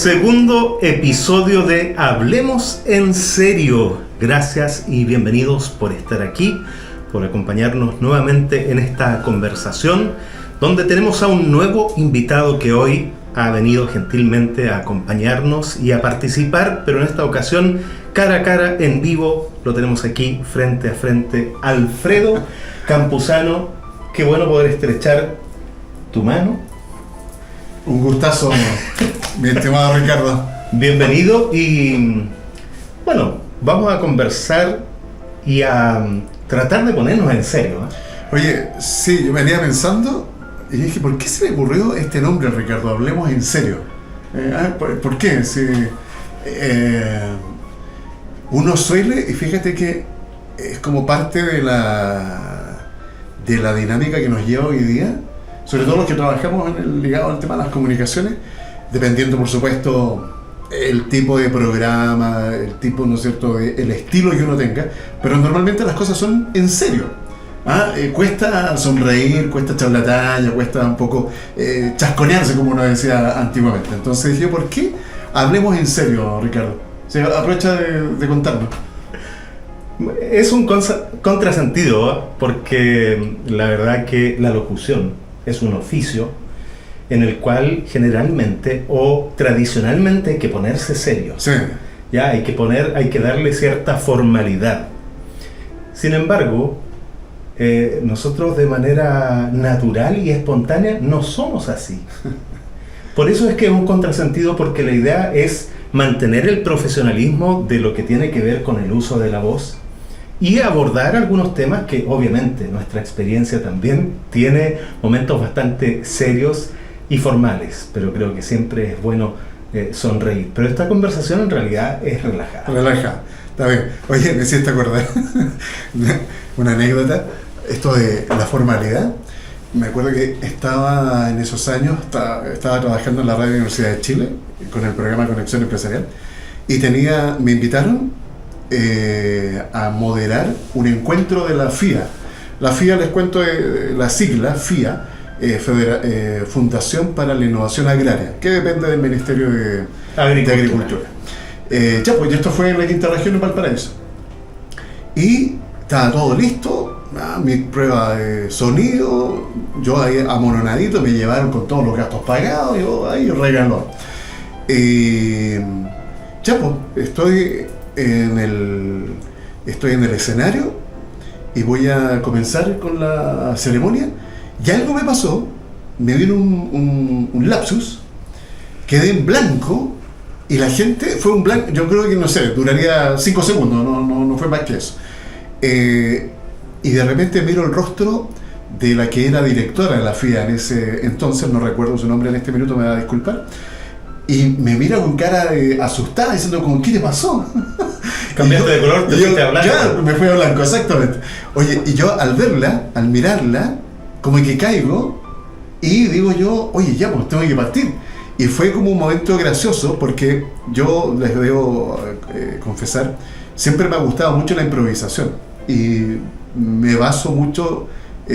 Segundo episodio de Hablemos en Serio. Gracias y bienvenidos por estar aquí, por acompañarnos nuevamente en esta conversación, donde tenemos a un nuevo invitado que hoy ha venido gentilmente a acompañarnos y a participar, pero en esta ocasión cara a cara, en vivo. Lo tenemos aquí frente a frente, Alfredo Campuzano. Qué bueno poder estrechar tu mano. Un gustazo, mi estimado Ricardo. Bienvenido y bueno, vamos a conversar y a tratar de ponernos en serio, ¿eh? Oye, sí, yo venía pensando y dije, ¿por qué se le ocurrió este nombre, Ricardo? Hablemos en serio. ¿Por qué? Si, uno suele, y fíjate que es como parte de la dinámica que nos lleva hoy día, sobre todo los que trabajamos ligado al tema de las comunicaciones, dependiendo, por supuesto, el tipo de programa, el tipo, ¿no es cierto?, el estilo que uno tenga, pero normalmente las cosas son en serio. Cuesta sonreír, cuesta echar la talla, cuesta un poco chasconearse, como uno decía antiguamente. Entonces dije, ¿por qué hablemos en serio, Ricardo? O sea, aprovecha de contarnos. Es un contrasentido, ¿eh? Porque la verdad que la locución es un oficio en el cual generalmente o tradicionalmente hay que ponerse serio. Sí. Ya hay que darle cierta formalidad. Sin embargo, nosotros de manera natural y espontánea no somos así. Por eso es que es un contrasentido, porque la idea es mantener el profesionalismo de lo que tiene que ver con el uso de la voz y abordar algunos temas que obviamente nuestra experiencia también tiene momentos bastante serios y formales, pero creo que siempre es bueno sonreír. Pero esta conversación en realidad es relajada. Relajada, está bien. Oye, me hiciste acordar una anécdota, esto de la formalidad. Me acuerdo que estaba en esos años, estaba trabajando en la Radio Universidad de Chile con el programa Conexión Empresarial y me invitaron a moderar un encuentro de la FIA. La FIA, les cuento la sigla, FIA, Fundación para la Innovación Agraria, que depende del Ministerio de Agricultura. Pues esto fue en la quinta región, en Valparaíso. Y estaba todo listo, mi prueba de sonido, yo ahí amononadito, me llevaron con todos los gastos pagados, yo ahí regaló. Pues estoy en el escenario y voy a comenzar con la ceremonia. Y algo me pasó, me vino un lapsus, quedé en blanco y la gente fue un blanco, yo creo que no sé, duraría 5 segundos, no fue más que eso. Y de repente miro el rostro de la que era directora de la FIA en ese entonces, no recuerdo su nombre en este minuto, me va a disculpar, y me mira con cara de asustada, diciendo como, ¿qué te pasó? Cambiaste de color, te fuiste a blanco. Claro, me fui a blanco, exactamente. Oye, y yo al mirarla, como que caigo y digo yo, oye, ya, pues tengo que partir. Y fue como un momento gracioso, porque yo les debo confesar, siempre me ha gustado mucho la improvisación y me baso mucho,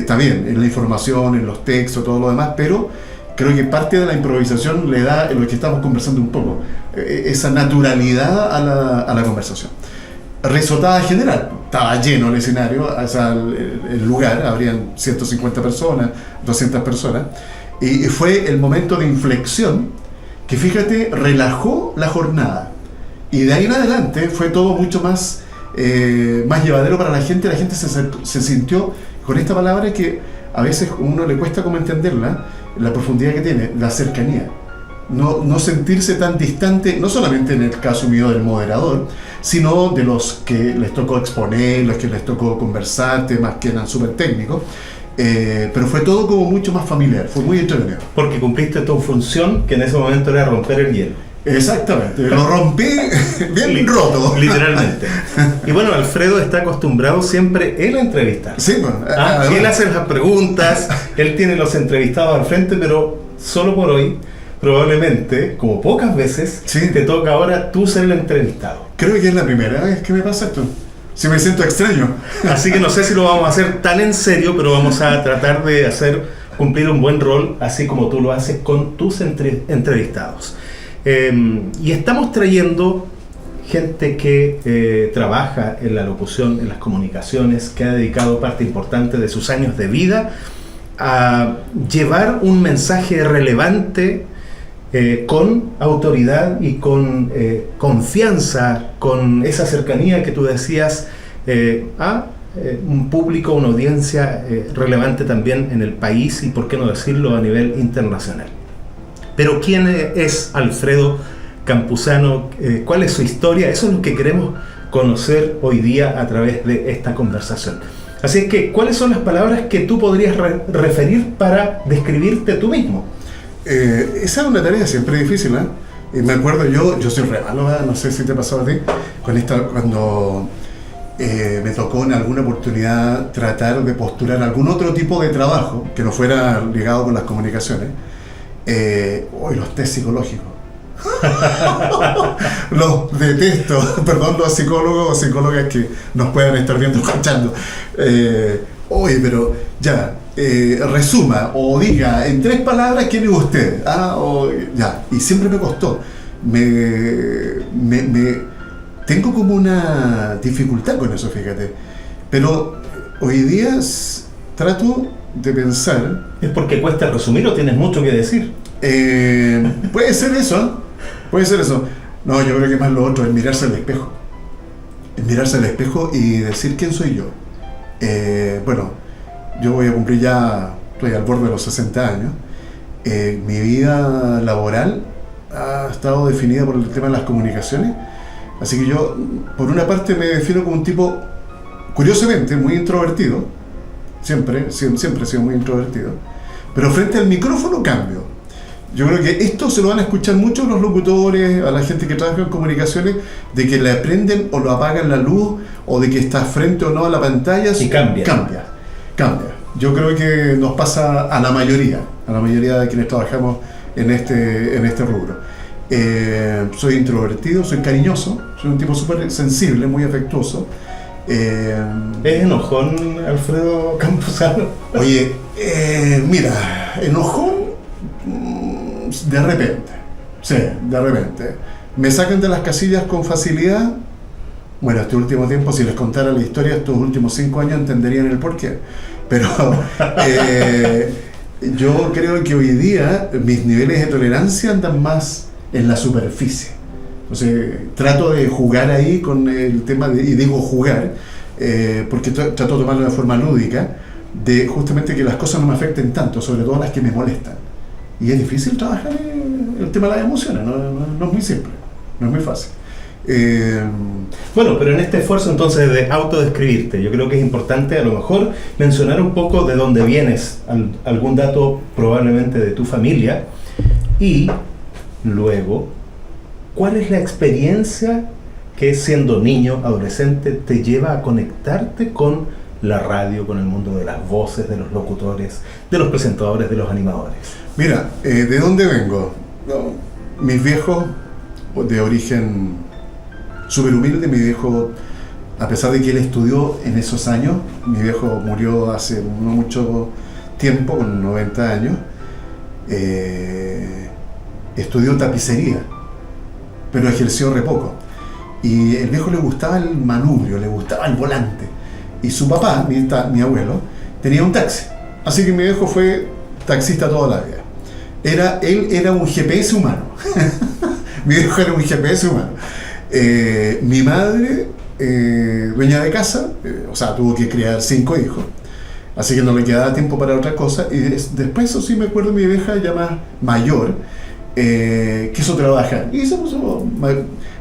también en la información, en los textos, todo lo demás, pero creo que parte de la improvisación le da lo que estamos conversando un poco, esa naturalidad a la conversación. Risotada general, estaba lleno el escenario, o sea, el lugar, habrían 150 personas, 200 personas, y fue el momento de inflexión que, fíjate, relajó la jornada, y de ahí en adelante fue todo mucho más llevadero para la gente se sintió con esta palabra que a veces a uno le cuesta como entenderla, la profundidad que tiene, la cercanía. No sentirse tan distante, no solamente en el caso mío del moderador, sino de los que les tocó exponer, los que les tocó conversar, temas que eran súper técnicos, pero fue todo como mucho más familiar, fue muy entretenido. Porque cumpliste tu función, que en ese momento era romper el hielo. Exactamente, lo rompí bien roto. Literalmente. Y bueno, Alfredo está acostumbrado siempre él a entrevistar. Sí, bueno, él hace las preguntas, él tiene los entrevistados al frente, pero solo por hoy, probablemente, como pocas veces, sí, te toca ahora tú ser el entrevistado. Creo que es la primera vez que me pasa esto. Si me siento extraño. Así que no sé si lo vamos a hacer tan en serio, pero vamos a tratar de cumplir un buen rol, así como tú lo haces con tus entrevistados. Y estamos trayendo gente que trabaja en la locución, en las comunicaciones, que ha dedicado parte importante de sus años de vida a llevar un mensaje relevante con autoridad y con confianza, con esa cercanía que tú decías a un público, una audiencia relevante también en el país y, por qué no decirlo, a nivel internacional. Pero ¿quién es Alfredo Campuzano? ¿Cuál es su historia? Eso es lo que queremos conocer hoy día a través de esta conversación. Así es que, ¿cuáles son las palabras que tú podrías referir para describirte tú mismo? Esa es una tarea siempre difícil, ¿eh? Me acuerdo yo soy re malo, no sé si te pasó a ti, cuando me tocó en alguna oportunidad tratar de postular algún otro tipo de trabajo que no fuera ligado con las comunicaciones. Los test psicológicos. Los detesto, perdón, los psicólogos o psicólogas que nos puedan estar viendo, escuchando. Pero ya, resuma o diga en 3 palabras quién es usted. Y siempre me costó. Tengo como una dificultad con eso, fíjate. Pero hoy día trato de pensar. ¿Es porque cuesta resumir o tienes mucho que decir? Puede ser eso. No, yo creo que más lo otro es mirarse al espejo. Mirarse al espejo y decir quién soy yo. Yo voy a cumplir ya, estoy al borde de los 60 años. Mi vida laboral ha estado definida por el tema de las comunicaciones. Así que yo, por una parte, me defino como un tipo, curiosamente, muy introvertido. Siempre he sido muy introvertido. Pero frente al micrófono cambio. Yo creo que esto se lo van a escuchar mucho los locutores, a la gente que trabaja en comunicaciones, de que le prenden o lo apagan la luz, o de que está frente o no a la pantalla. Y cambia. Yo creo que nos pasa a la mayoría de quienes trabajamos en este rubro. Soy introvertido, soy cariñoso, soy un tipo súper sensible, muy afectuoso. ¿Es enojón, Alfredo Campuzano? Oye, mira, enojón de repente. Sí, de repente. Me sacan de las casillas con facilidad. Bueno, este último tiempo, si les contara la historia, estos últimos 5 años entenderían el porqué. Pero yo creo que hoy día mis niveles de tolerancia andan más en la superficie. Entonces trato de jugar ahí con el tema y digo jugar, porque trato de tomarlo de forma lúdica, de justamente que las cosas no me afecten tanto, sobre todo las que me molestan. Y es difícil trabajar el tema de las emociones, no es muy simple, no es muy fácil. Bueno, pero en este esfuerzo entonces de autodescribirte, yo creo que es importante a lo mejor mencionar un poco de dónde vienes, algún dato probablemente de tu familia, y luego, ¿cuál es la experiencia que siendo niño, adolescente, te lleva a conectarte con la radio, con el mundo de las voces, de los locutores, de los presentadores, de los animadores? Mira, ¿de dónde vengo? Mis viejos, de origen súper humilde, mi viejo, a pesar de que él estudió en esos años, mi viejo murió hace no mucho tiempo, con 90 años, estudió tapicería, pero ejerció re poco. Y el viejo le gustaba el manubrio, le gustaba el volante. Y su papá, mi abuelo, tenía un taxi. Así que mi viejo fue taxista toda la vida. Él era un GPS humano. Mi viejo era un GPS humano. Mi madre, dueña de casa, tuvo que criar 5 hijos. Así que no le quedaba tiempo para otra cosa. Y después, eso sí, me acuerdo de mi vieja ya más mayor, quiso trabajar. Y se puso,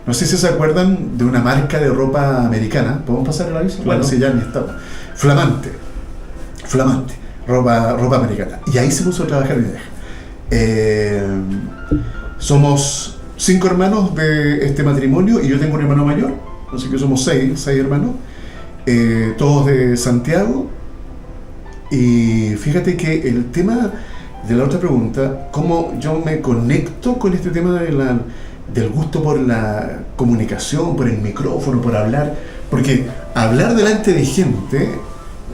no sé si se acuerdan de una marca de ropa americana. ¿Podemos pasar el aviso? Claro. Bueno, sí, ya ni estaba. Flamante, ropa americana. Y ahí se puso a trabajar mi vieja. Somos 5 hermanos de este matrimonio y yo tengo un hermano mayor, así que somos 6 hermanos, todos de Santiago. Y fíjate que el tema de la otra pregunta, cómo yo me conecto con este tema del gusto por la comunicación, por el micrófono, por hablar, porque hablar delante de gente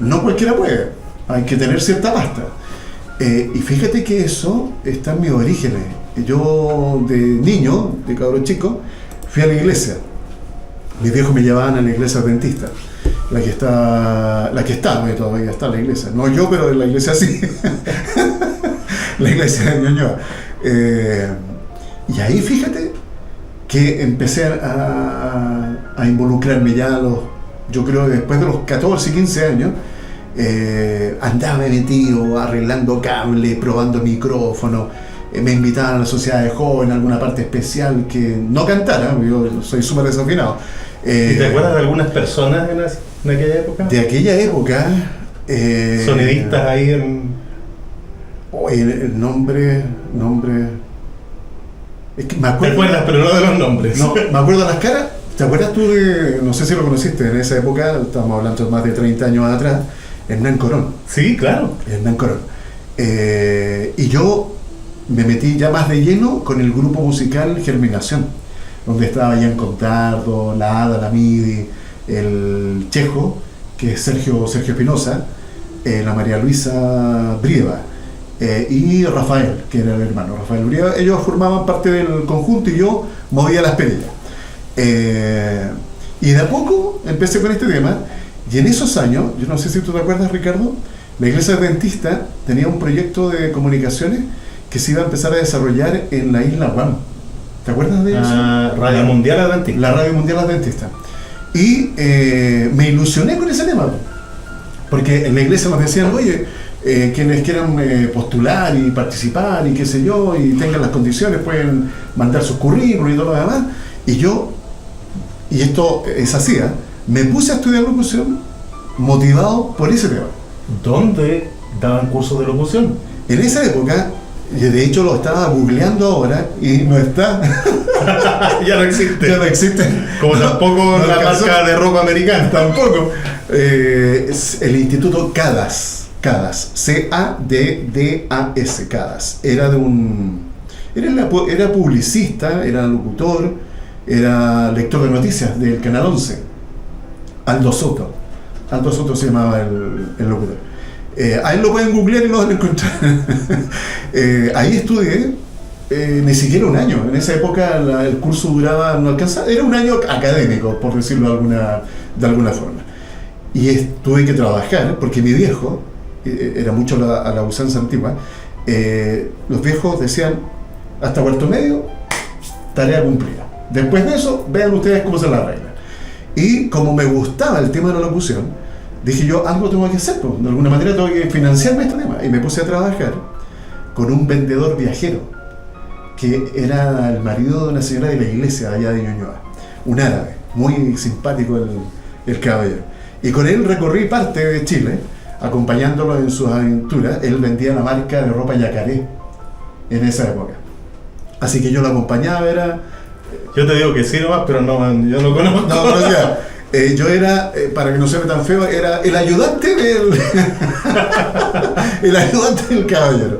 no cualquiera puede, hay que tener cierta pasta. Y fíjate que eso está en mis orígenes. yo de niño, de cabrón chico, fui a la iglesia. Mis viejos me llevaban a la iglesia adventista, la que está, no, todavía está la iglesia, no yo, pero en la iglesia sí, la iglesia de Ñuñoa. Y ahí fíjate que empecé a involucrarme ya yo creo que después de los 14, 15 años, andaba metido arreglando cables, probando micrófonos, me invitaban a la sociedad de jóvenes, a alguna parte especial que no cantara, yo soy súper desafinado. ¿Y te acuerdas de algunas personas en aquella época? De aquella época... sonidistas ahí en... Oye, el nombre... Es que me acuerdo... ¿Te acuerdas, pero no de los nombres? No, me acuerdo de las caras. ¿Te acuerdas tú de... No sé si lo conociste, en esa época, estamos hablando de más de 30 años atrás, Hernán Corón. Sí, claro. Hernán Corón. Y yo me metí ya más de lleno con el grupo musical Germinación, donde estaba Ian Contardo, la Ada, la Midi, el Chejo, que es Sergio Espinosa, la María Luisa Brieva, y Rafael, que era el hermano Rafael Brieva. Ellos formaban parte del conjunto y yo movía las perillas. Y de a poco empecé con este tema, y en esos años, yo no sé si tú te acuerdas, Ricardo, la iglesia adventista tenía un proyecto de comunicaciones que se iba a empezar a desarrollar en la isla Guam. ¿Te acuerdas de eso? Radio Mundial Adventista. La Radio Mundial Adventista. Y me ilusioné con ese tema, porque en la iglesia nos decían, oye, quienes quieran postular y participar y qué sé yo, y tengan las condiciones, pueden mandar sus currículos y todo lo demás. Y yo, y esto es así, me puse a estudiar locución motivado por ese tema. ¿Dónde daban cursos de locución? En esa época, de hecho lo estaba googleando ahora y no está. Ya no existe. Ya no existe. Como tampoco no la alcanzó. marca de ropa americana. Tampoco. Es el Instituto CADAS, C-A-D-D-A-S, CADAS. Era publicista, era locutor, era lector de noticias del Canal 11. Aldo Soto se llamaba el locutor. A él lo pueden googlear y lo van a encontrar. Ahí estudié ni siquiera un año. En esa época el curso duraba, no alcanzaba, era un año académico, por decirlo de alguna forma. Y tuve que trabajar, porque mi viejo, era mucho a la usanza antigua, los viejos decían, hasta cuarto medio, tarea cumplida. Después de eso, vean ustedes cómo se la arreglan. Y como me gustaba el tema de la locución, dije yo, algo tengo que hacer, pues, de alguna manera tengo que financiarme este tema. Y me puse a trabajar con un vendedor viajero, que era el marido de una señora de la iglesia allá de Ñuñoa, un árabe, muy simpático el caballero. Y con él recorrí parte de Chile, acompañándolo en sus aventuras. Él vendía la marca de ropa Yacaré en esa época. Así que yo lo acompañaba, Yo te digo que sí nomás, pero no, yo no conozco. No, o sea, yo era, para que no se vea tan feo, era el ayudante el ayudante del caballero.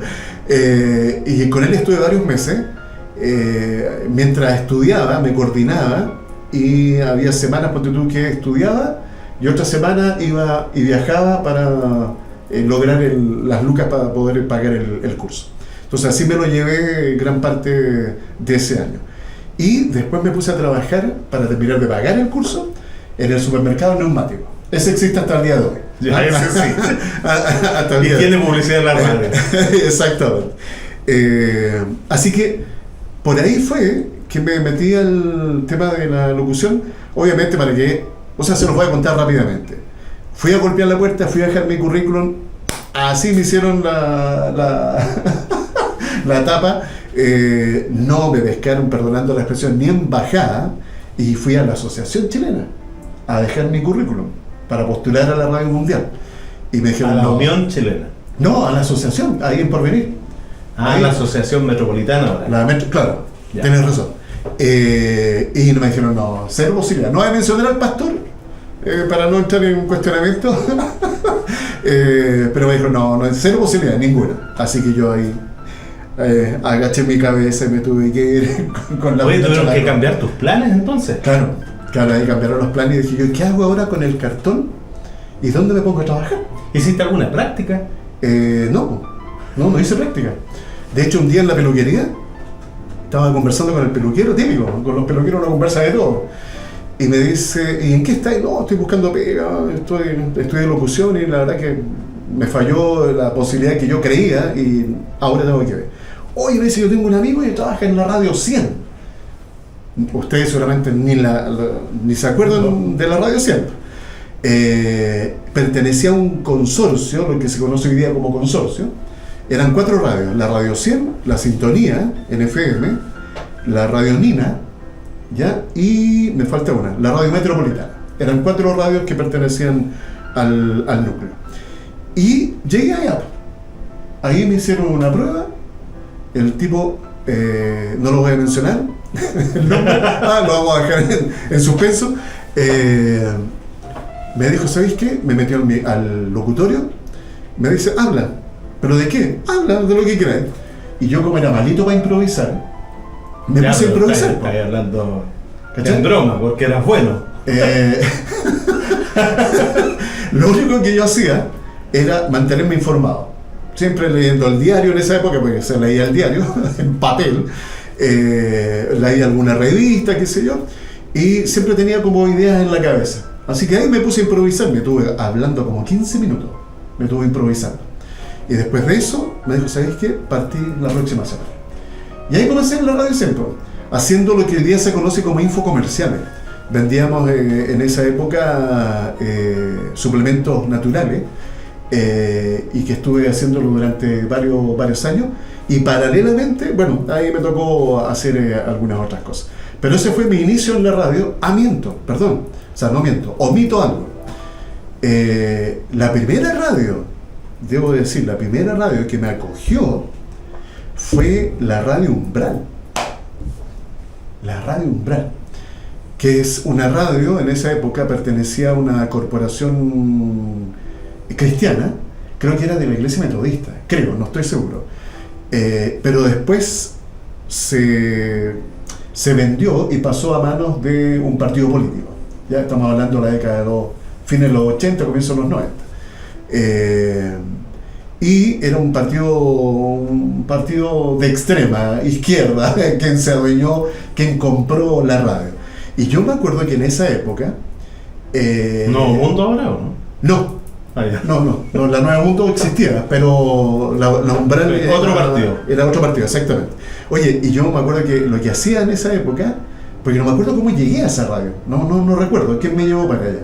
Y con él estuve varios meses. Mientras estudiaba, me coordinaba, y había semanas, ponte tú, que estudiaba, y otra semana iba y viajaba para lograr las lucas para poder pagar el curso. Entonces así me lo llevé gran parte de ese año. Y después me puse a trabajar para terminar de pagar el curso en el supermercado neumático. Ese existe hasta el día de hoy. Ya, ese sí. Hasta el Y día tiene publicidad en la radio. Exactamente. Así que por ahí fue que me metí al tema de la locución. Obviamente para que, se los voy a contar rápidamente. Fui a golpear la puerta, fui a dejar mi currículum, así me hicieron la tapa. No me pescaron, perdonando la expresión, ni en bajada, y fui a la Asociación Chilena a dejar mi currículum para postular a la Radio Mundial. Y me dijeron, ¿A la Unión Chilena? No, a la asociación, ahí en Porvenir. La Asociación Metropolitana ahora. Claro, ya. Tienes razón. Y me dijeron, no, cero posibilidad. No voy a mencionar al pastor, para no entrar en un cuestionamiento. Pero me dijeron, no, cero posibilidad, ninguna. Así que yo ahí agaché mi cabeza y me tuve que ir con la... Oye, ¿tuvieron que cambiar tus planes entonces? Claro, ahí cambiaron los planes y dije yo, ¿qué hago ahora con el cartón? ¿Y dónde me pongo a trabajar? ¿Hiciste alguna práctica? No hice práctica. De hecho, un día en la peluquería estaba conversando con el peluquero, típico, con los peluqueros uno conversa de todo. Y me dice, ¿y en qué estás? No, estoy buscando pega, estudié locución y la verdad que me falló la posibilidad que yo creía y ahora tengo que ver. Oye, me dice, yo tengo un amigo y trabaja en la Radio 100. Ustedes seguramente ni se acuerdan de la Radio 100. Pertenecía a un consorcio, lo que se conoce hoy día como consorcio. Eran 4 radios, la Radio 100, la Sintonía, en FM, la Radio Nina, ¿ya? Y me falta una, la Radio Metropolitana. Eran 4 radios que pertenecían al núcleo. Y llegué allá. Ahí me hicieron una prueba. El tipo, no lo voy a mencionar, el nombre, lo vamos a dejar en suspenso. Me dijo, ¿sabéis qué? Me metió al locutorio. Me dice, habla. ¿Pero de qué? Habla de lo que queráis. Y yo, como era malito para improvisar, me puse a improvisar. Estás hablando en broma, porque eras bueno. Lo único que yo hacía era mantenerme informado. Siempre leyendo el diario en esa época, porque se leía el diario en papel. Leía alguna revista, qué sé yo. Y siempre tenía como ideas en la cabeza. Así que ahí me puse a improvisar. Me estuve hablando como 15 minutos. Me estuve improvisando. Y después de eso, me dijo, ¿sabéis qué? Partí la próxima semana. Y ahí comencé en la Radio Centro, haciendo lo que hoy día se conoce como infocomerciales. Vendíamos en esa época suplementos naturales y que estuve haciéndolo durante varios años. Y paralelamente, bueno, ahí me tocó hacer algunas otras cosas. Pero ese fue mi inicio en la radio. Omito algo. La primera radio, debo decir, la primera radio que me acogió fue la Radio Umbral. La Radio Umbral, que es una radio, en esa época pertenecía a una corporación cristiana, creo que era de la Iglesia Metodista, no estoy seguro. Pero después se vendió y pasó a manos de un partido político. Ya estamos hablando de la década de los fines de los 80, comienzos de los 90. Y era un partido de extrema izquierda quien se adueñó, quien compró la radio. Y yo me acuerdo que en esa época ¿Nuevo Mundo ahora o no? No, la Nueva Mundo existía, pero la Umbral era otro partido, exactamente. Oye, y yo me acuerdo que lo que hacía en esa época, porque no me acuerdo cómo llegué a esa radio, no recuerdo quién me llevó para allá,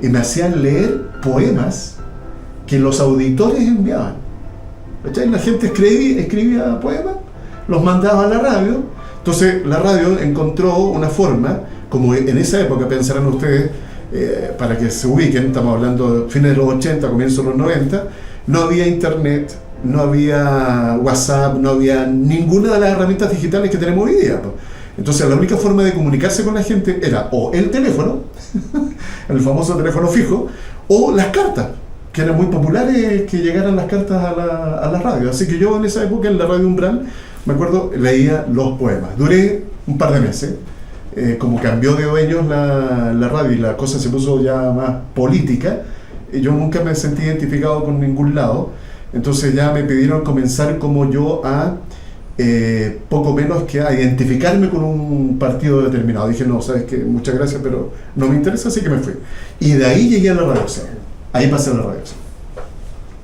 y me hacían leer poemas que los auditores enviaban. ¿Cachai? La gente escribía poemas, los mandaba a la radio. Entonces la radio encontró una forma, como en esa época, pensarán ustedes, para que se ubiquen, estamos hablando de fines de los 80, comienzos de los 90, no había internet, no había WhatsApp, no había ninguna de las herramientas digitales que tenemos hoy día. Entonces la única forma de comunicarse con la gente era o el teléfono, el famoso teléfono fijo, o las cartas, que eran muy populares que llegaran las cartas a la radio. Así que yo en esa época en la Radio Umbral, me acuerdo, leía los poemas. Duré un par de meses. Como cambió de dueños la radio y la cosa se puso ya más política, yo nunca me sentí identificado con ningún lado. Entonces ya me pidieron comenzar como yo a poco menos que a identificarme con un partido determinado. Dije, no, sabes que muchas gracias, pero no me interesa, así que me fui. Y de ahí llegué a la Radio. Ahí pasé a la Radio.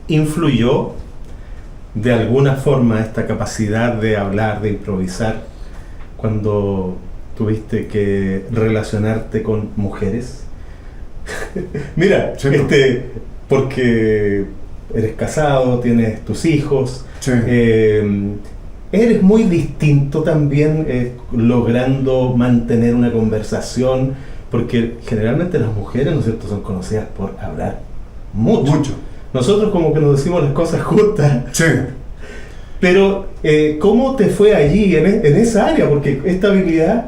¿Influyó de alguna forma esta capacidad de hablar, de improvisar, cuando tuviste que relacionarte con mujeres? Mira, sí, porque eres casado, tienes tus hijos, sí. Eres muy distinto también logrando mantener una conversación, porque generalmente las mujeres, ¿no es cierto?, son conocidas por hablar mucho. Nosotros como que nos decimos las cosas justas. Sí. Pero, ¿cómo te fue allí en esa área? Porque esta habilidad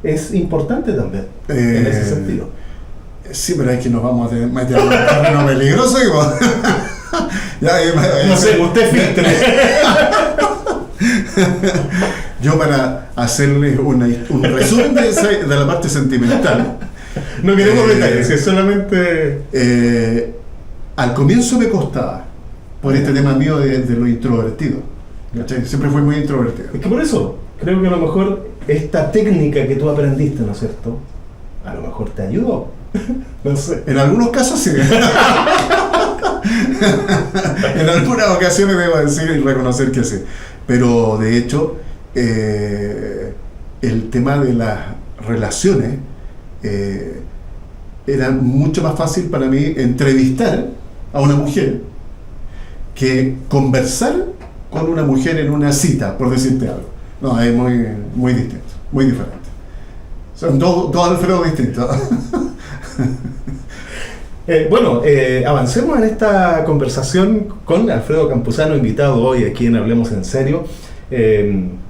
es importante también, en ese sentido. Sí, pero es que nos vamos a meter en un terreno peligroso. No sé, usted filtre. Yo, para hacerles un resumen de la parte sentimental, no queremos detalles, es solamente... al comienzo me costaba, por este tema mío de lo introvertido. ¿cachai? Siempre fui muy introvertido. Es que por eso, creo que a lo mejor esta técnica que tú aprendiste, ¿no es cierto? A lo mejor te ayudó. No sé. En algunos casos sí. En algunas ocasiones debo decir y reconocer que sí. Pero de hecho, el tema de las relaciones era mucho más fácil para mí entrevistar a una mujer que conversar con una mujer en una cita, por decirte algo. No, es muy, muy distinto, muy diferente. Son dos Alfredo distintos. Bueno, avancemos en esta conversación con Alfredo Campuzano, invitado hoy aquí en Hablemos en Serio.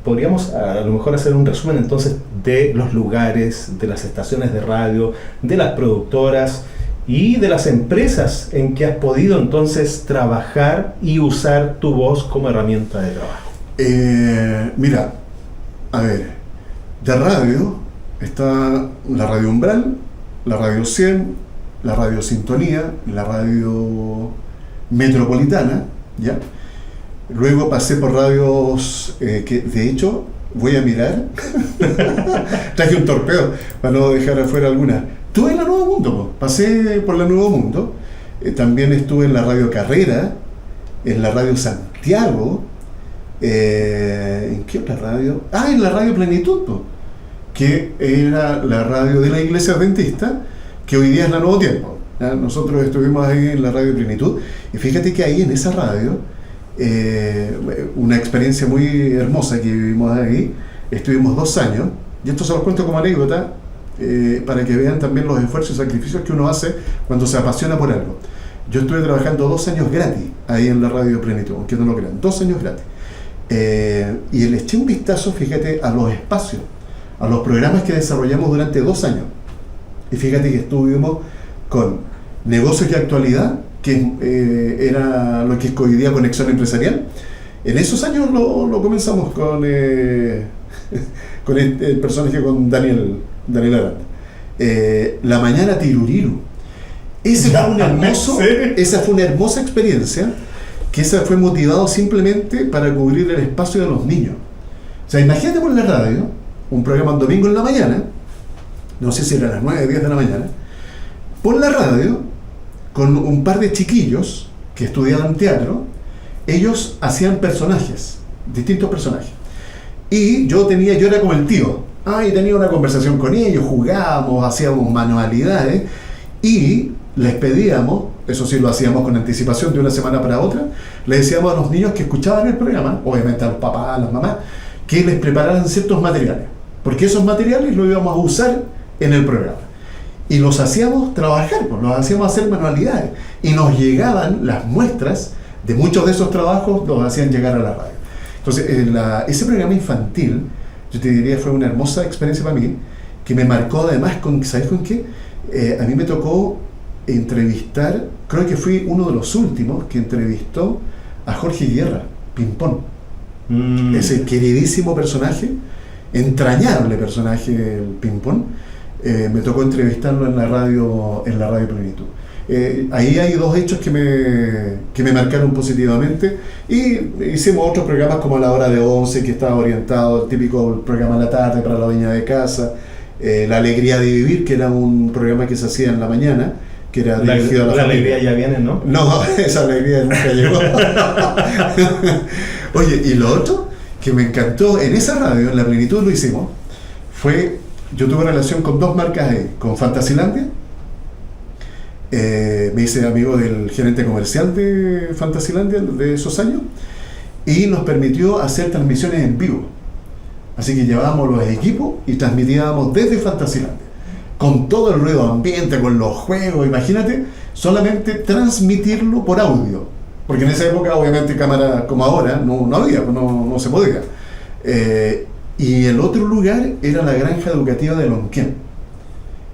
Podríamos a lo mejor hacer un resumen entonces de los lugares, de las estaciones de radio, de las productoras y de las empresas en que has podido entonces trabajar y usar tu voz como herramienta de trabajo. Mira, a ver, de radio está la Radio Umbral, la Radio 100, la Radio Sintonía, la Radio Metropolitana, ¿ya? Luego pasé por radios que de hecho voy a mirar. Traje un torpedo para no dejar afuera alguna. Estuve en la Nuevo Mundo, po. Pasé por la Nuevo Mundo. También estuve en la Radio Carrera, en la Radio Santiago. ¿En qué otra radio? En la Radio Plenitud, po, que era la radio de la Iglesia Adventista, que hoy día es la Nuevo Tiempo. ¿Ya? Nosotros estuvimos ahí en la Radio Plenitud y fíjate que ahí en esa radio, una experiencia muy hermosa que vivimos ahí, estuvimos 2 años, y esto se los cuento como anécdota, para que vean también los esfuerzos y sacrificios que uno hace cuando se apasiona por algo. Yo estuve trabajando 2 años gratis ahí en la Radio Plenitud, aunque no lo crean, 2 años gratis. Y le eché un vistazo, fíjate, a los espacios, a los programas que desarrollamos durante 2 años. Y fíjate que estuvimos con negocios y actualidad, que era lo que es hoy día Conexión Empresarial. En esos años lo comenzamos con con el personaje, con Daniel Aranda. La Mañana Tiruriru. Esa fue una hermosa experiencia, que esa fue motivado simplemente para cubrir el espacio de los niños. O sea, imagínate por la radio, un programa un domingo en la mañana, no sé si era a las 9 o 10 de la mañana, por la radio, con un par de chiquillos que estudiaban teatro. Ellos hacían personajes, distintos personajes. Y yo era como el tío. Y tenía una conversación con ellos, jugábamos, hacíamos manualidades y les pedíamos, eso sí lo hacíamos con anticipación de una semana para otra, les decíamos a los niños que escuchaban el programa, obviamente a los papás, a las mamás, que les prepararan ciertos materiales, porque esos materiales los íbamos a usar en el programa. Y los hacíamos trabajar, pues, los hacíamos hacer manualidades. Y nos llegaban las muestras de muchos de esos trabajos, los hacían llegar a la radio. Entonces, ese programa infantil, yo te diría, fue una hermosa experiencia para mí, que me marcó además con, ¿sabes con qué? A mí me tocó entrevistar, creo que fui uno de los últimos que entrevistó a Jorge Guerra, Pimpón. Ese queridísimo personaje, entrañable personaje, el Pimpón. Me tocó entrevistarlo en la radio Plenitud. Ahí hay 2 hechos que me marcaron positivamente, y hicimos otros programas como La Hora de 11, que estaba orientado al típico programa de la tarde para la dueña de casa, La Alegría de Vivir, que era un programa que se hacía en la mañana, que era dirigido a la familia. Alegría ya viene, ¿no? No, esa alegría nunca llegó. Oye, y lo otro que me encantó en esa radio, en la Plenitud lo hicimos, fue, yo tuve relación con 2 marcas ahí, con Fantasilandia. Me hice amigo del gerente comercial de Fantasilandia de esos años, y nos permitió hacer transmisiones en vivo. Así que llevábamos los equipos y transmitíamos desde Fantasilandia, con todo el ruido ambiente, con los juegos. Imagínate, solamente transmitirlo por audio, porque en esa época obviamente cámara como ahora no había, no se podía. Y el otro lugar era la granja educativa de Lonquén,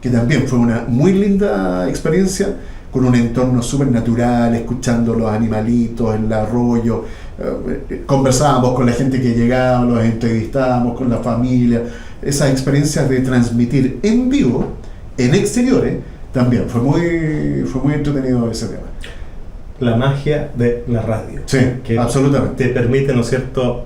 que también fue una muy linda experiencia, con un entorno súper natural, escuchando los animalitos, el arroyo. Conversábamos con la gente que llegaba, los entrevistábamos con la familia. Esas experiencias de transmitir en vivo, en exteriores, también fue muy entretenido ese tema. la magia de la radio. Sí, que absolutamente. te permite, ¿no es cierto?,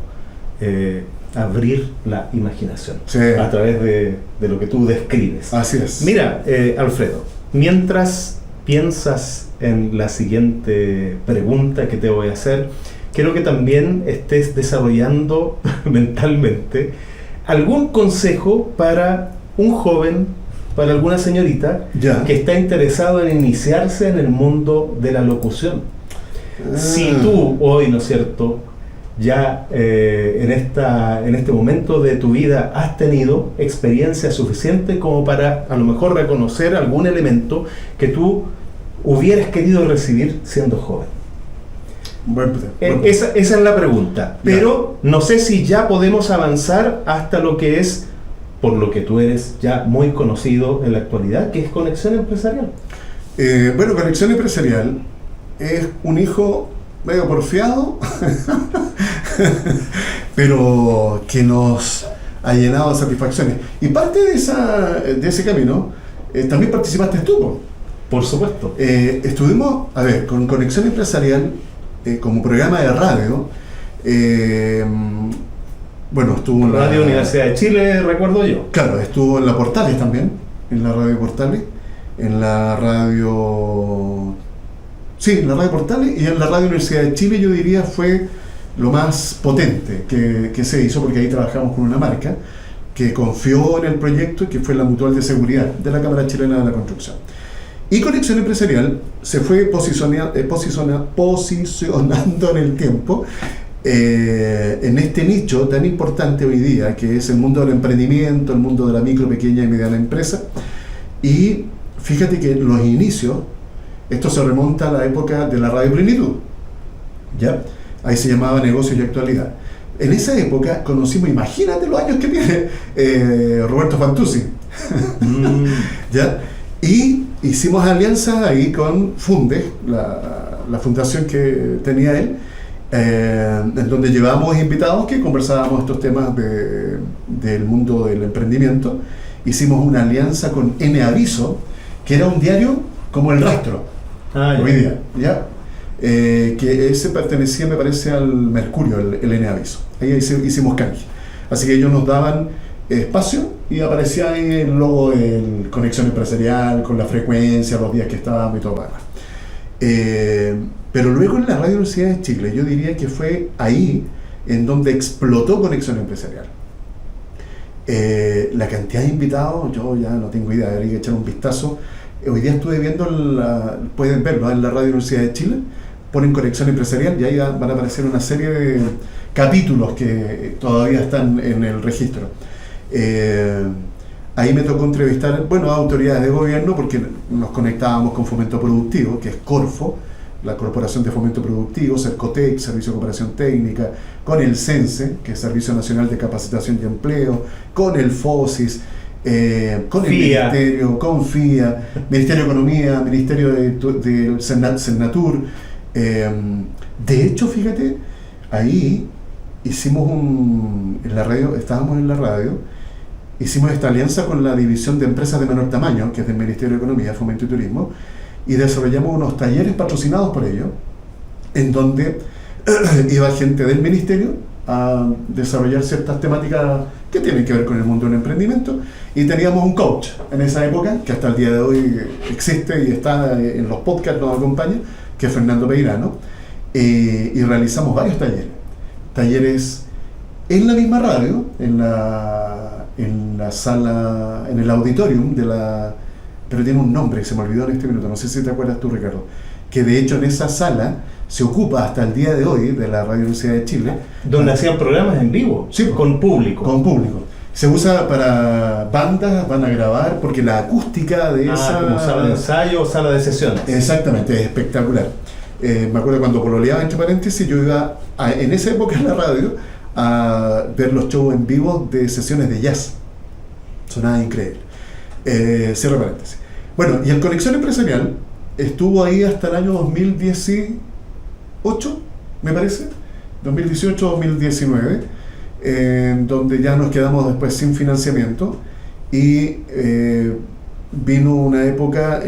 abrir la imaginación Sí. a través de lo que tú describes. Así es. Mira, Alfredo, mientras piensas en la siguiente pregunta que te voy a hacer, quiero que también estés desarrollando mentalmente algún consejo para un joven, para alguna señorita Ya. que está interesado en iniciarse en el mundo de la locución. Si tú hoy, ¿no es cierto?, ya en este momento de tu vida has tenido experiencia suficiente como para a lo mejor reconocer algún elemento que tú hubieras querido recibir siendo joven. Buen punto. Esa es la pregunta. Pero no sé si ya podemos avanzar hasta lo que es, por lo que tú eres ya muy conocido en la actualidad, que es Conexión Empresarial. Bueno, Conexión Empresarial es un hijo medio porfiado, pero que nos ha llenado de satisfacciones. Y parte de ese camino también participaste tú, ¿no? Por supuesto. Estuvimos, con Conexión Empresarial como programa de radio. Bueno, estuvo en Radio Universidad de Chile, recuerdo yo. Claro, estuvo en la Portales también, en la radio Portales, en la radio... Sí, en la radio Portales y en la radio Universidad de Chile, yo diría fue lo más potente que se hizo, porque ahí trabajamos con una marca que confió en el proyecto y que fue la Mutual de Seguridad de la Cámara Chilena de la Construcción. Y Conexión Empresarial se fue posicionando en el tiempo en este nicho tan importante hoy día, que es el mundo del emprendimiento, el mundo de la micro, pequeña y mediana empresa. Y fíjate que los inicios, esto se remonta a la época de la Radio Plenitud, ¿ya? Ahí se llamaba Negocios y Actualidad. En esa época conocimos, imagínate los años que tiene Roberto Fantuzzi, ¿ya? Y hicimos alianzas ahí con Fundes, la fundación que tenía él, en donde llevábamos invitados que conversábamos estos temas del mundo del emprendimiento. Hicimos una alianza con N Aviso, que era un diario como El Rastro, hoy día, ¿ya? Que ese pertenecía, me parece, al Mercurio, el N Aviso. Ahí hicimos canje. Así que ellos nos daban espacio y aparecía ahí el logo de Conexión Empresarial, con la frecuencia, los días que estábamos y todo lo demás. Pero luego en la Radio Universidad de Chile, yo diría que fue ahí en donde explotó Conexión Empresarial. La cantidad de invitados, yo ya no tengo idea, habría que echar un vistazo. Hoy día estuve viendo, pueden verlo en la Radio Universidad de Chile, ponen Conexión Empresarial y ahí van a aparecer una serie de capítulos que todavía están en el registro. Ahí me tocó entrevistar, a autoridades de gobierno, porque nos conectábamos con Fomento Productivo, que es Corfo, la Corporación de Fomento Productivo, Cercotec, Servicio de Cooperación Técnica, con el CENSE, que es Servicio Nacional de Capacitación y Empleo, con el FOSIS, con el Ministerio, con FIA, Ministerio de Economía, Ministerio de Senatur. De hecho, fíjate, ahí hicimos en la radio, estábamos en la radio, hicimos esta alianza con la División de Empresas de Menor Tamaño, que es del Ministerio de Economía, Fomento y Turismo, y desarrollamos unos talleres patrocinados por ellos, en donde iba gente del Ministerio a desarrollar ciertas temáticas que tienen que ver con el mundo del emprendimiento, y teníamos un coach en esa época, que hasta el día de hoy existe y está en los podcasts, nos acompaña, que es Fernando Peirano, y realizamos varios talleres en la misma radio, en la sala, en el auditorium pero tiene un nombre, se me olvidó en este minuto, no sé si te acuerdas tú, Ricardo, que de hecho en esa sala se ocupa hasta el día de hoy de la Radio Universidad de Chile, donde hacían programas en vivo, sí, con público. Se usa para bandas, van a grabar, porque la acústica de esa... como sala de ensayo o sala de sesiones. Exactamente, es espectacular. Me acuerdo cuando pololeaba, entre paréntesis, yo iba en esa época en la radio a ver los shows en vivo de sesiones de jazz. Sonaba increíble. Cierre paréntesis. Bueno, y el Conexión Empresarial estuvo ahí hasta el año 2018, me parece, 2018-2019, donde ya nos quedamos después sin financiamiento y vino una época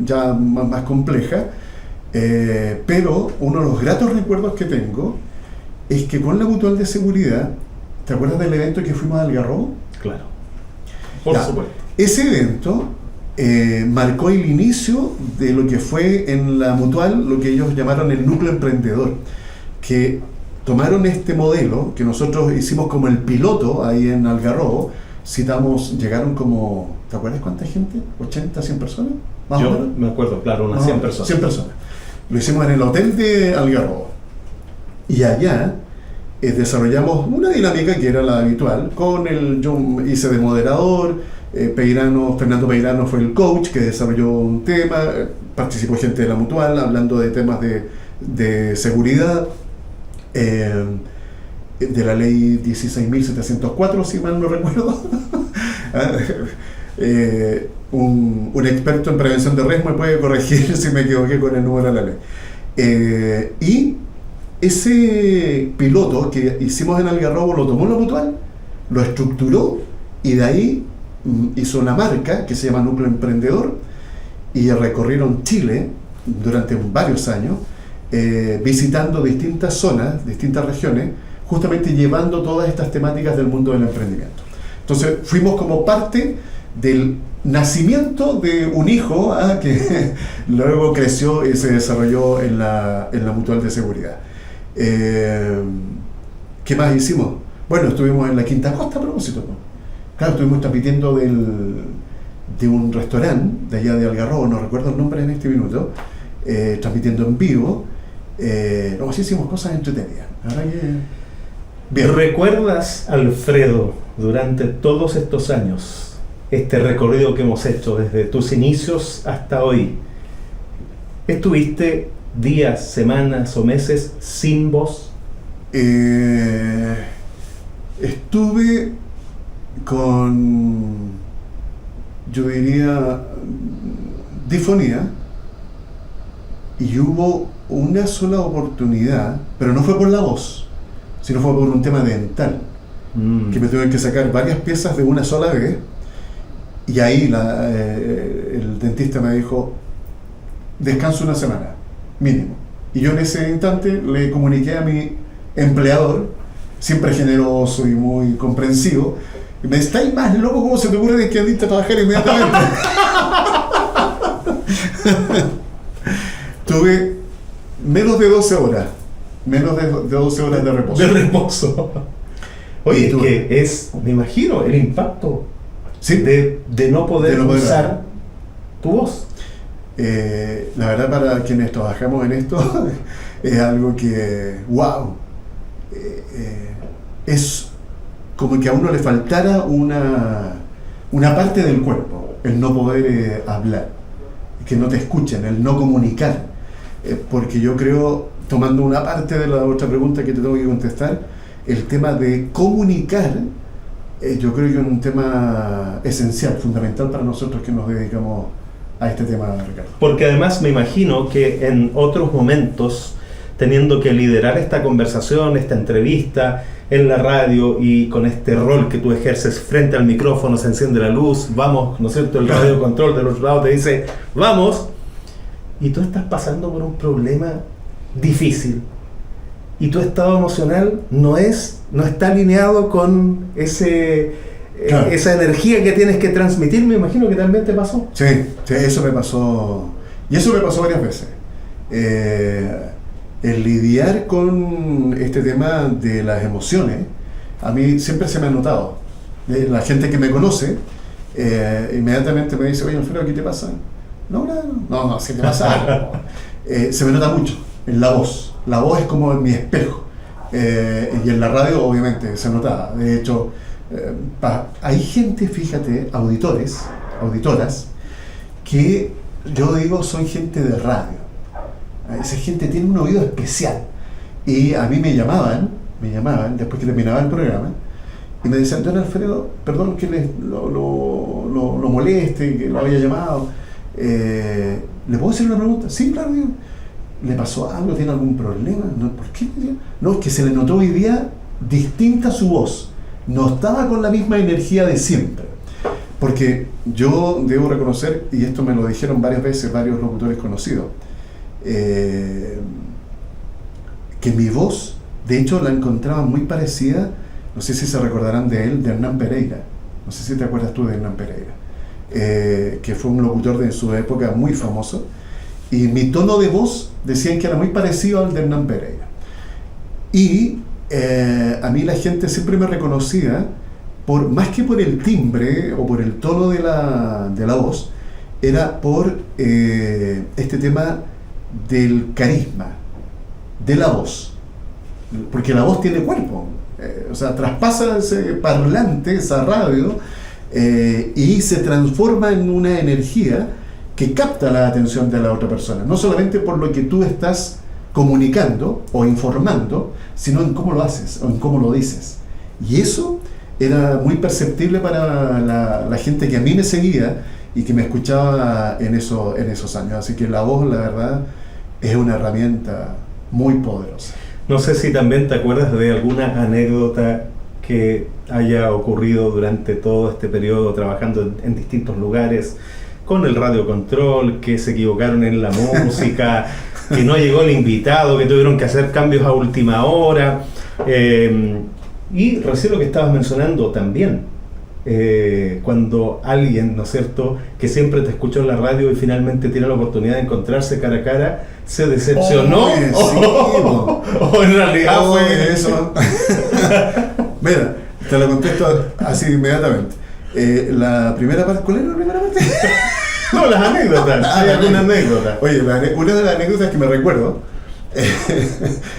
ya más compleja, Pero uno de los gratos recuerdos que tengo es que con la Mutual de Seguridad, ¿te acuerdas del evento que fuimos al Algarrobo? Claro, por supuesto. Ese evento marcó el inicio de lo que fue en la Mutual, lo que ellos llamaron el núcleo emprendedor, que tomaron este modelo que nosotros hicimos como el piloto ahí en Algarrobo. Llegaron como, ¿te acuerdas cuánta gente? ¿80, 100 personas? Yo me acuerdo, claro, unas 100 personas. 100 personas. Lo hicimos en el hotel de Algarrobo. Y allá desarrollamos una dinámica que era la habitual. Yo hice de moderador, Fernando Peirano fue el coach que desarrolló un tema, participó gente de la Mutual hablando de temas de seguridad, de la ley 16.704, si mal no recuerdo. Un experto en prevención de riesgo me puede corregir si me equivoqué con el número de la ley. Y ese piloto que hicimos en Algarrobo lo tomó la Mutual, lo estructuró y de ahí hizo una marca que se llama Núcleo Emprendedor y recorrieron Chile durante varios años, visitando distintas zonas, distintas regiones, justamente llevando todas estas temáticas del mundo del emprendimiento. Entonces fuimos como parte del nacimiento de un hijo que luego creció y se desarrolló en la Mutual de Seguridad. ¿Qué más hicimos? Bueno, estuvimos en la Quinta Costa a propósito, ¿no? Claro, estuvimos transmitiendo de un restaurante de allá de Algarrobo, no recuerdo el nombre en este minuto, transmitiendo en vivo. Sí hicimos cosas entretenidas. Ahora que... Bien. ¿Recuerdas, Alfredo, durante todos estos años, este recorrido que hemos hecho desde tus inicios hasta hoy? ¿Estuviste días, semanas o meses sin voz? Estuve con, yo diría, disfonía, y hubo una sola oportunidad, pero no fue por la voz, sino fue por un tema dental, que me tuve que sacar varias piezas de una sola vez, y ahí el dentista me dijo, descanso una semana, mínimo. Y yo en ese instante le comuniqué a mi empleador, siempre generoso y muy comprensivo, y me dice, ¿estáis más loco? ¿Cómo se te ocurre de que andiste a trabajar inmediatamente? Tuve menos de 12 horas. Menos de 12 horas de reposo. De reposo. Oye, que me imagino, el impacto de no poder usar tu voz. La verdad, para quienes trabajamos en esto, es algo que, wow, es como que a uno le faltara una parte del cuerpo, el no poder hablar, que no te escuchen, el no comunicar, porque yo creo, tomando una parte de la otra pregunta que te tengo que contestar, el tema de comunicar, yo creo que es un tema esencial, fundamental para nosotros que nos dedicamos a este tema, Ricardo. Porque además me imagino que en otros momentos, teniendo que liderar esta conversación, esta entrevista en la radio y con este rol que tú ejerces frente al micrófono, se enciende la luz, vamos, ¿no es cierto? El radio control del otro lado te dice, vamos, y tú estás pasando por un problema difícil y tu estado emocional no está alineado con esa energía que tienes que transmitir. Me imagino que también te pasó. Sí, eso me pasó, y eso me pasó varias veces. El lidiar con este tema de las emociones, a mí siempre se me ha notado. La gente que me conoce inmediatamente me dice, oye, Alfredo, ¿qué te pasa? No, si te pasa algo. Se me nota mucho en la voz. La voz es como mi espejo. Y en la radio, obviamente, se notaba. De hecho, hay gente, fíjate, auditoras, que yo digo son gente de radio. Esa gente tiene un oído especial. Y a mí me llamaban después que terminaba el programa, y me decían, don Alfredo, perdón que lo moleste, que lo haya llamado. ¿Le puedo hacer una pregunta? Sí, claro, digo. ¿Le pasó algo? ¿Tiene algún problema? ¿No? ¿Por qué? No, es que se le notó hoy día distinta su voz. No estaba con la misma energía de siempre. Porque yo debo reconocer, y esto me lo dijeron varias veces varios locutores conocidos, que mi voz, de hecho, la encontraba muy parecida, no sé si se recordarán de él, de Hernán Pereira. No sé si te acuerdas tú de Hernán Pereira, que fue un locutor de su época muy famoso, y mi tono de voz decían que era muy parecido al de Hernán Pereira. Y a mí la gente siempre me reconocía, más que por el timbre o por el tono de la voz, era por este tema del carisma, de la voz, porque la voz tiene cuerpo, o sea, traspasa ese parlante, esa radio, y se transforma en una energía que capta la atención de la otra persona, no solamente por lo que tú estás comunicando o informando, sino en cómo lo haces o en cómo lo dices. Y eso era muy perceptible para la gente que a mí me seguía y que me escuchaba en esos años. Así que la voz, la verdad, es una herramienta muy poderosa. No sé si también te acuerdas de alguna anécdota que haya ocurrido durante todo este periodo trabajando en distintos lugares, con el radiocontrol, que se equivocaron en la música, que no llegó el invitado, que tuvieron que hacer cambios a última hora. Y recién lo que estabas mencionando también, cuando alguien, ¿no es cierto?, que siempre te escuchó en la radio y finalmente tiene la oportunidad de encontrarse cara a cara, se decepcionó, o en realidad fue eso. Mira, te lo contesto así inmediatamente. La primera parte, ¿cuál era la primera parte? No, las anécdotas. ¿Hay alguna anécdota? Oye, una de las anécdotas que me recuerdo,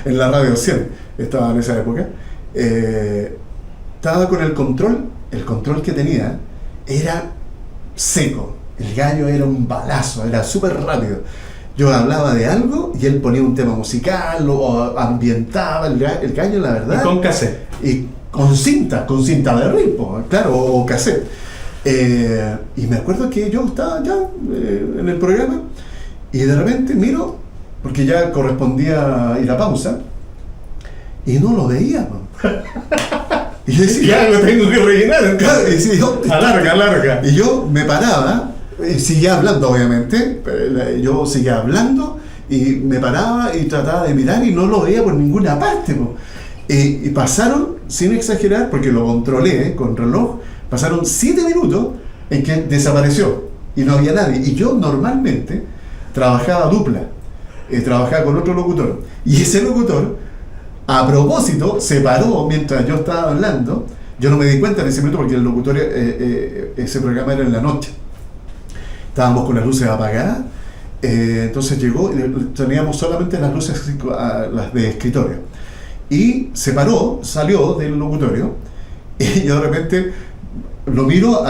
en la Radio 100, estaba en esa época, estaba con el control que tenía era seco, el gallo era un balazo, era súper rápido. Yo hablaba de algo y él ponía un tema musical o ambientaba el gallo, la verdad. Y con cassette. Y con cinta de ritmo, claro, o cassette. Y me acuerdo que yo estaba ya en el programa y de repente miro, porque ya correspondía ir a pausa, y no lo veía, ¿no? Y yo decía, ya lo tengo que rellenar. Claro, y decía, alarga. Y yo me paraba, seguía hablando obviamente, yo seguía hablando y me paraba y trataba de mirar y no lo veía por ninguna parte, ¿no? Y pasaron, sin exagerar, porque lo controlé con reloj, pasaron 7 minutos en que desapareció y no había nadie. Y yo normalmente trabajaba dupla, trabajaba con otro locutor, y ese locutor a propósito se paró mientras yo estaba hablando. Yo no me di cuenta en ese momento porque el locutor, ese programa era en la noche, estábamos con las luces apagadas, entonces llegó y teníamos solamente las luces las de escritorio, y se paró, salió del locutorio, y yo de repente lo miro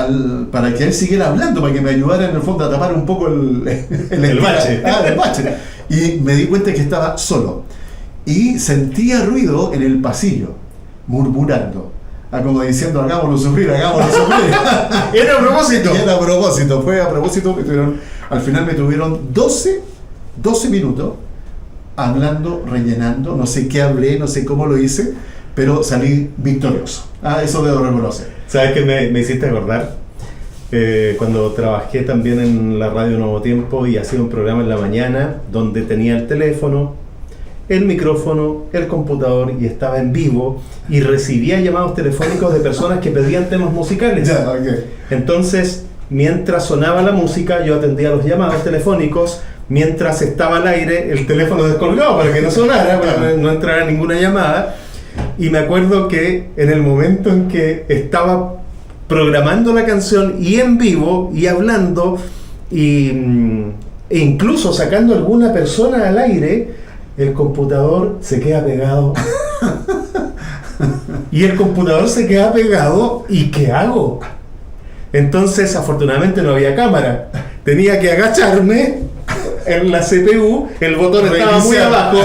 para que él siguiera hablando, para que me ayudara en el fondo a tapar un poco el bache. El bache. Y me di cuenta que estaba solo. Y sentía ruido en el pasillo, murmurando, como diciendo, hagámoslo sufrir. Era a propósito. Era a propósito, fue a propósito. Al final me tuvieron 12 minutos hablando, rellenando, no sé qué hablé, no sé cómo lo hice, pero salí victorioso. Eso debo reconocer. ¿Sabes qué me hiciste acordar? Cuando trabajé también en la Radio Nuevo Tiempo y hacía un programa en la mañana donde tenía el teléfono, el micrófono, el computador, y estaba en vivo y recibía llamados telefónicos de personas que pedían temas musicales. Ya, okay. Entonces, mientras sonaba la música, yo atendía los llamados telefónicos. Mientras estaba al aire, el teléfono descolgado para que no sonara, para no entrara ninguna llamada. Y me acuerdo que en el momento en que estaba programando la canción y en vivo y hablando e incluso sacando alguna persona al aire, el computador se queda pegado. Y el computador se queda pegado, ¿y qué hago? Entonces, afortunadamente no había cámara. Tenía que agacharme en la CPU, el botón estaba muy abajo,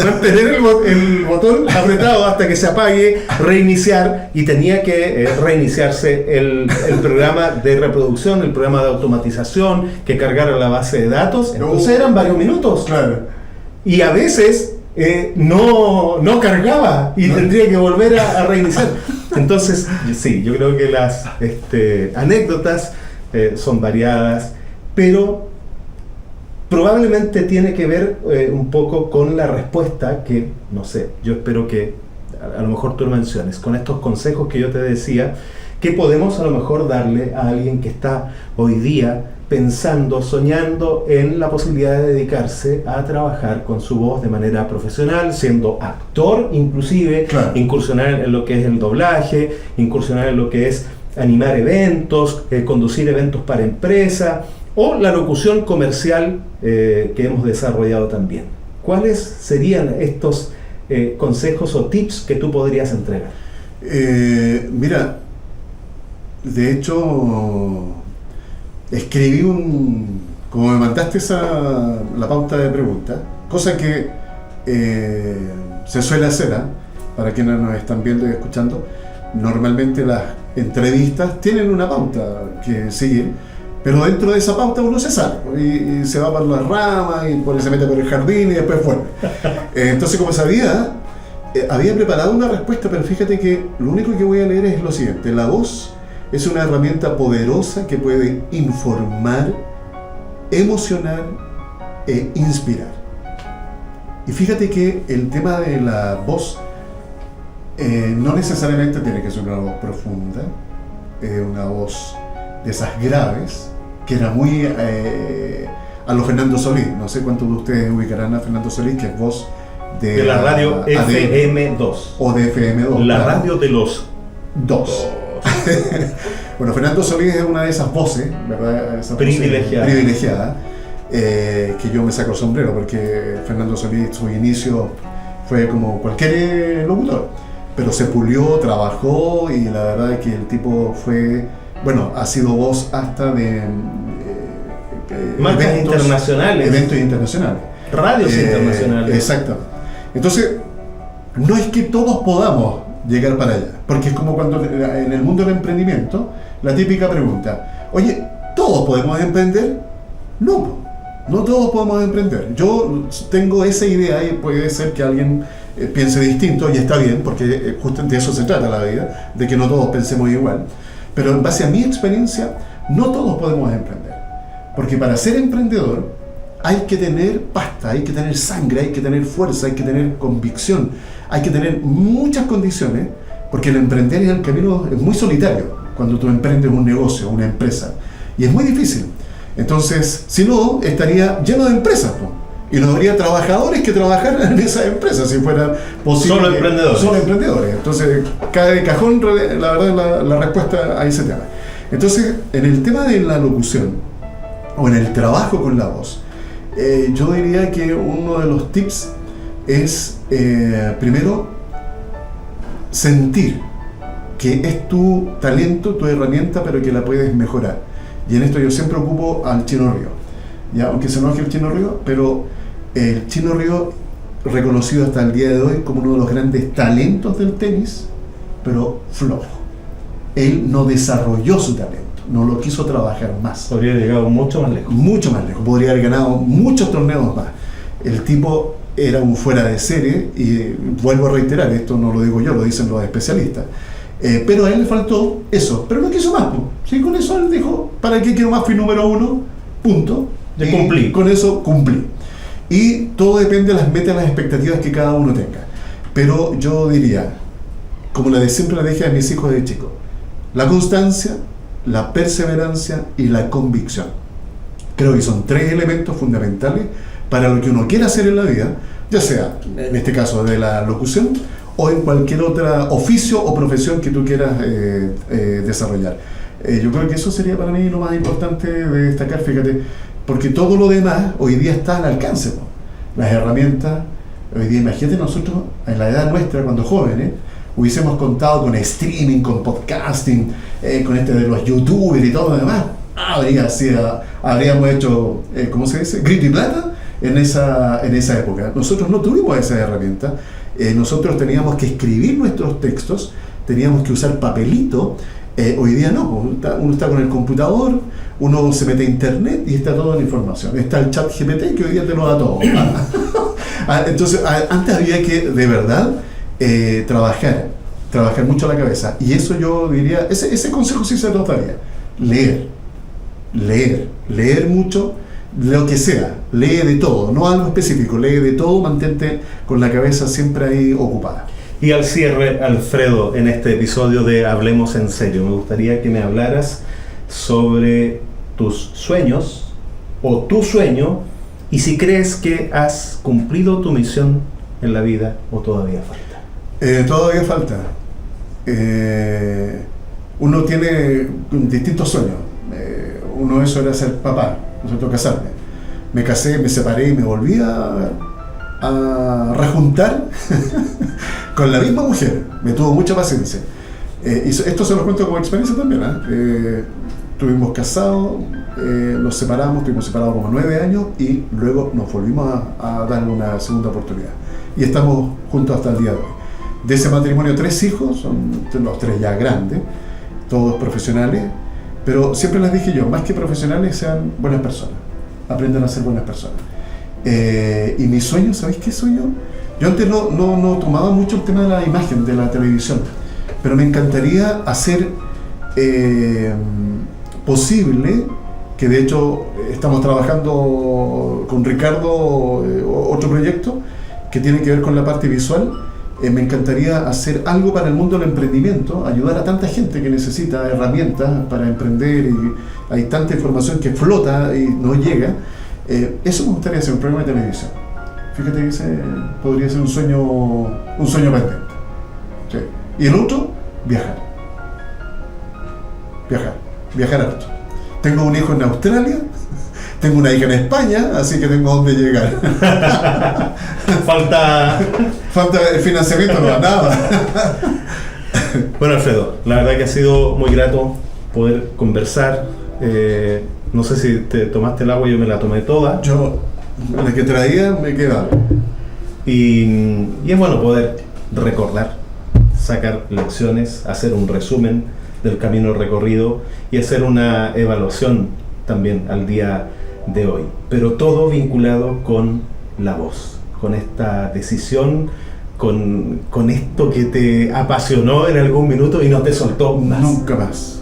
mantener el botón apretado hasta que se apague, reiniciar, y tenía que reiniciarse el programa de reproducción, el programa de automatización que cargara la base de datos. Entonces eran varios minutos. Claro. Y a veces no cargaba y tendría que volver a reiniciar. Entonces, sí, yo creo que las anécdotas son variadas, pero probablemente tiene que ver un poco con la respuesta que, no sé, yo espero que a lo mejor tú lo menciones, con estos consejos que yo te decía, que podemos a lo mejor darle a alguien que está hoy día pensando, soñando en la posibilidad de dedicarse a trabajar con su voz de manera profesional, siendo actor inclusive, Claro. incursionar en lo que es el doblaje, incursionar en lo que es animar eventos, conducir eventos para empresas, o la locución comercial que hemos desarrollado también. ¿Cuáles serían estos consejos o tips que tú podrías entregar? Mira, de hecho, escribí como me mandaste la pauta de preguntas, cosa que se suele hacer, para quienes nos están viendo y escuchando. Normalmente las entrevistas tienen una pauta que seguir, pero dentro de esa pauta uno se sale y se va por las ramas y se mete por el jardín y después vuelve. Entonces, como sabía, había preparado una respuesta, pero fíjate que lo único que voy a leer es lo siguiente: la voz es una herramienta poderosa que puede informar, emocionar e inspirar. Y fíjate que el tema de la voz no necesariamente tiene que ser una voz profunda, una voz de esas graves, que era muy a lo Fernando Solís. No sé cuántos de ustedes ubicarán a Fernando Solís, que es voz de la radio FM2 o de FM2, la radio de los dos. Bueno, Fernando Solís es una de esas voces, ¿verdad? Esa privilegiada, que yo me saco el sombrero, porque Fernando Solís, su inicio fue como cualquier locutor, pero se pulió, trabajó, y la verdad es que el tipo ha sido voz hasta de marcas internacionales, eventos internacionales, radios internacionales. Exacto. Entonces, no es que todos podamos llegar para allá, porque es como cuando en el mundo del emprendimiento, la típica pregunta: oye, ¿todos podemos emprender? No todos podemos emprender. Yo tengo esa idea, y puede ser que alguien piense distinto, y está bien, porque justamente de eso se trata la vida, de que no todos pensemos igual. Pero en base a mi experiencia, no todos podemos emprender, porque para ser emprendedor hay que tener pasta, hay que tener sangre, hay que tener fuerza, hay que tener convicción, hay que tener muchas condiciones, porque el emprender el camino es muy solitario cuando tú emprendes un negocio, una empresa, y es muy difícil. Entonces, si no, estaría lleno de empresas, y no habría trabajadores que trabajaran en esas empresas si fuera posible. Solo emprendedores. Entonces, cae de cajón, la verdad, la respuesta a ese tema. Entonces, en el tema de la locución, o en el trabajo con la voz, yo diría que uno de los tips es, primero, sentir que es tu talento, tu herramienta, pero que la puedes mejorar. Y en esto yo siempre ocupo al Chino Río, ¿ya? Aunque se enoje el Chino Río, pero el Chino Río, reconocido hasta el día de hoy como uno de los grandes talentos del tenis, pero flojo. Él no desarrolló su talento, no lo quiso trabajar más. Podría haber llegado mucho más lejos. Mucho más lejos, podría haber ganado muchos torneos más. El tipo era un fuera de serie, y vuelvo a reiterar, esto no lo digo yo, lo dicen los especialistas. Pero a él le faltó eso, pero no quiso más. ¿Sí? Con eso él dijo: ¿para qué quiero más? Fui número uno, punto. Ya cumplí. Con eso cumplí. Y todo depende de las metas, las expectativas que cada uno tenga. Pero yo diría, como siempre le dije a mis hijos de chico: la constancia, la perseverancia y la convicción. Creo que son 3 elementos fundamentales para lo que uno quiera hacer en la vida, ya sea, en este caso, de la locución, o en cualquier otro oficio o profesión que tú quieras desarrollar. Yo creo que eso sería para mí lo más importante de destacar, fíjate, porque todo lo demás hoy día está al alcance, ¿no? Las herramientas, hoy día, imagínate, nosotros en la edad nuestra, cuando jóvenes, hubiésemos contado con streaming, con podcasting, con de los youtubers y todo lo demás, habríamos hecho, ¿cómo se dice?, grito y plata en esa época. Nosotros no tuvimos esa herramienta. Nosotros teníamos que escribir nuestros textos, teníamos que usar papelito. Hoy día no, uno está con el computador, uno se mete a internet y está toda la información. Está el chat GPT, que hoy día te lo da todo. Entonces, antes había que, de verdad, trabajar mucho la cabeza. Y eso yo diría, ese consejo sí se los daría: leer mucho, lo que sea, lee de todo, no algo específico, lee de todo, mantente con la cabeza siempre ahí ocupada. Y al cierre, Alfredo, en este episodio de Hablemos en Serio, me gustaría que me hablaras sobre tus sueños o tu sueño y si crees que has cumplido tu misión en la vida o todavía falta. Todavía falta. Uno tiene distintos sueños. Uno de esos era ser papá, no sé, casarme. Me casé, me separé y me volví a rejuntar con la misma mujer. Me tuvo mucha paciencia. Y esto se lo cuento como experiencia también. Estuvimos casados, nos separamos, estuvimos separados como 9 años y luego nos volvimos a dar una segunda oportunidad. Y estamos juntos hasta el día de hoy. De ese matrimonio 3 hijos, son los 3 ya grandes, todos profesionales, pero siempre les dije yo, más que profesionales, sean buenas personas, aprendan a ser buenas personas. Y mi sueño, ¿sabéis qué sueño? Yo antes no tomaba mucho el tema de la imagen, de la televisión, pero me encantaría hacer posible, que de hecho estamos trabajando con Ricardo otro proyecto que tiene que ver con la parte visual. Me encantaría hacer algo para el mundo del emprendimiento, ayudar a tanta gente que necesita herramientas para emprender y hay tanta información que flota y no llega. Eso me gustaría hacer, un programa de televisión. Fíjate que ese podría ser un sueño pendiente. Sí. Y el otro, viajar harto. Tengo un hijo en Australia, tengo una hija en España, así que tengo dónde llegar. Falta el financiamiento, no nada. Bueno, Alfredo, la verdad que ha sido muy grato poder conversar. No sé si te tomaste el agua, yo me la tomé toda. Yo, la que traía, me quedaba. Y es bueno poder recordar, sacar lecciones, hacer un resumen del camino recorrido y hacer una evaluación también al día de hoy. Pero todo vinculado con la voz, con esta decisión, con esto que te apasionó en algún minuto y no te soltó más. Nunca más.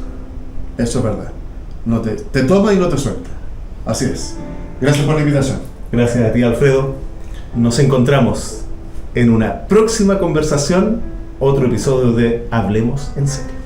Eso es verdad. No te toma y no te suelta. Así es. Gracias por la invitación. Gracias a ti, Alfredo. Nos encontramos en una próxima conversación, otro episodio de Hablemos en Serio.